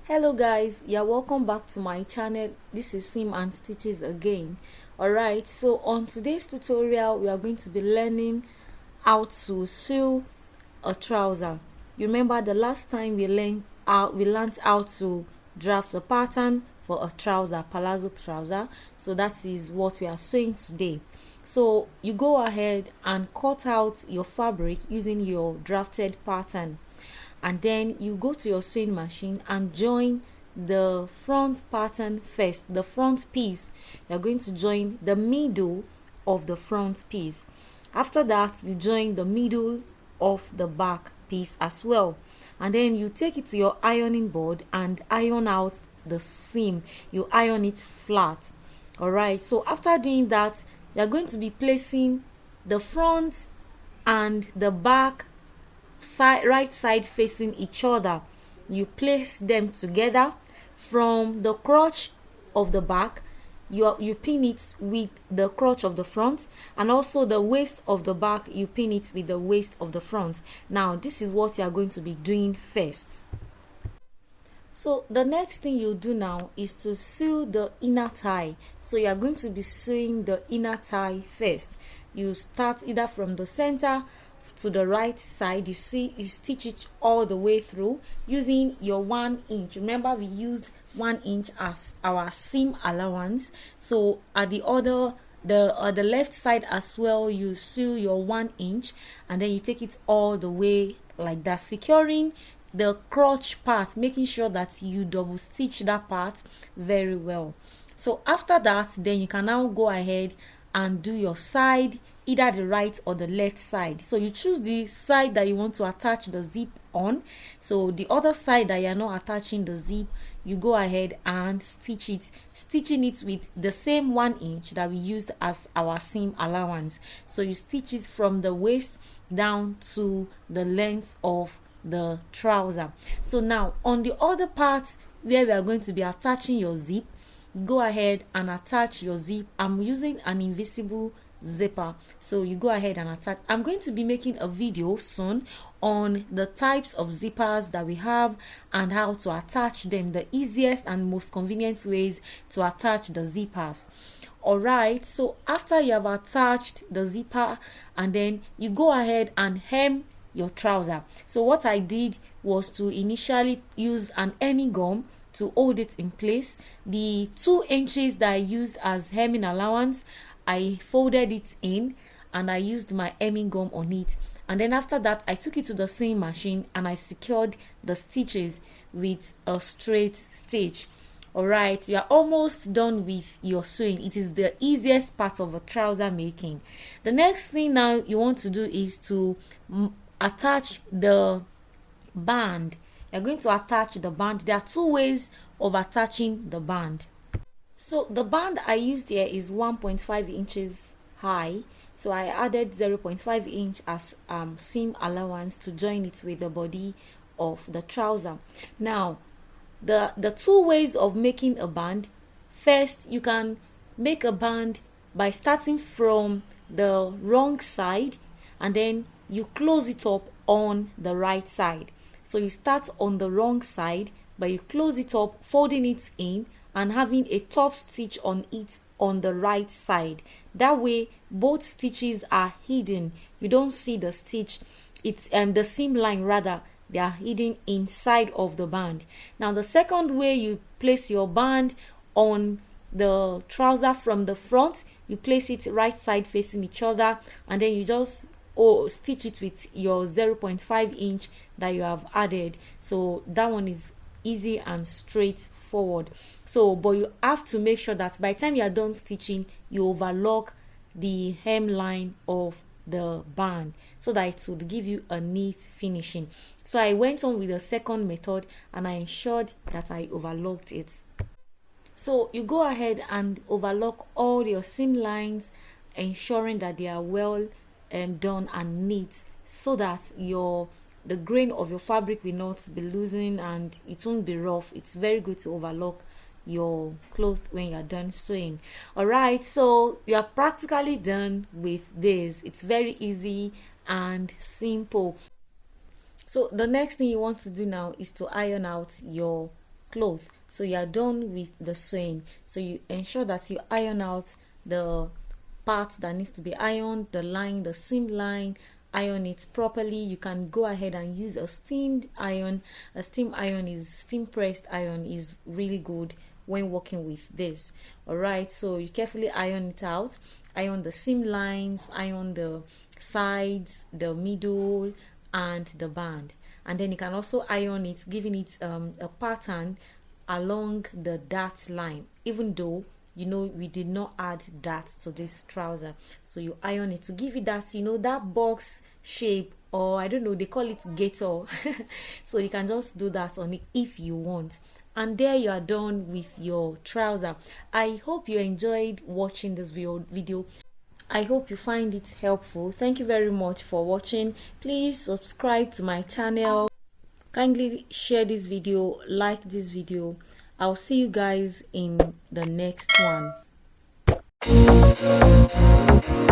Hello guys, you're welcome back to my channel. This is Sim and Stitches again. Alright, so on today's tutorial we are going to be learning how to sew a trouser. You remember the last time we learned how to draft a pattern for a trouser, palazzo trouser. So that is what we are sewing today. So you go ahead and cut out your fabric using your drafted pattern, and then you go to your sewing machine and join the front pattern first. The front piece, you're going to join the middle of the front piece. After that, you join the middle of the back piece as well, and then you take it to your ironing board and iron out the seam. You iron it flat. All right, so after doing that, you're going to be placing the front and the back right side facing each other. You place them together from the crotch of the back. You pin it with the crotch of the front, and also the waist of the back, you pin it with the waist of the front. Now this is what you are going to be doing first. So the next thing you do now is to sew the inner thigh. So you are going to be sewing the inner thigh first. You start either from the center to the right side. You stitch it all the way through using your 1 inch. Remember, we used 1 inch as our seam allowance. So at the left side as well, you sew your 1 inch, and then you take it all the way like that, securing the crotch part, making sure that you double stitch that part very well. So after that, then you can now go ahead and do your side, either the right or the left side. So you choose the side that you want to attach the zip on. So the other side that you are not attaching the zip, you go ahead and stitch it, stitching it with the same 1 inch that we used as our seam allowance. So you stitch it from the waist down to the length of the trouser. So now on the other part where we are going to be attaching your zip, go ahead and attach your zip. I'm using an invisible zipper, so you go ahead and attach. I'm going to be making a video soon on the types of zippers that we have and how to attach them, the easiest and most convenient ways to attach the zippers. Alright, so after you have attached the zipper, and then you go ahead and hem your trouser. So what I did was to initially use an hemming gum to hold it in place. The 2 inches that I used as hemming allowance, I folded it in and I used my hemming gum on it, and then after that I took it to the sewing machine and I secured the stitches with a straight stitch. Alright, you are almost done with your sewing. It is the easiest part of a trouser making. The next thing now you want to do is to attach the band. You're going to attach the band. There are 2 ways of attaching the band. So the band I used here is 1.5 inches high. So I added 0.5 inch as seam allowance to join it with the body of the trouser. Now the 2 ways of making a band. First, you can make a band by starting from the wrong side, and then you close it up on the right side. So you start on the wrong side, but you close it up, folding it in and having a top stitch on it on the right side. That way both stitches are hidden. You don't see the stitch, it's the seam line rather, they are hidden inside of the band. Now the second way you place your band on the trouser from the front, you place it right side facing each other, and then you just stitch it with your 0.5 inch that you have added. So that one is easy and straightforward. So but you have to make sure that by the time you are done stitching, you overlock the hemline of the band so that it would give you a neat finishing. So I went on with the second method and I ensured that I overlocked it. So you go ahead and overlock all your seam lines, ensuring that they are well done and neat, so that the grain of your fabric will not be losing and it won't be rough. It's very good to overlock your cloth when you're done sewing. Alright, so you are practically done with this. It's very easy and simple. So the next thing you want to do now is to iron out your clothes. So you are done with the sewing. So you ensure that you iron out the part that needs to be ironed, the line, the seam line, iron it properly. You can go ahead and use a steamed iron. A steam pressed iron is really good when working with this. All right, so you carefully iron it out, iron the seam lines, iron the sides, the middle, and the band. And then you can also iron it, giving it a pattern along the dart line, even though we did not add darts to this trouser. So you iron it to give it that that box shape, or I don't know, they call it gator. So you can just do that on it if you want. And there you are done with your trouser. I hope you enjoyed watching this video. I hope you find it helpful. Thank you very much for watching. Please subscribe to my channel. Kindly share this video, like this video. I'll see you guys in the next one.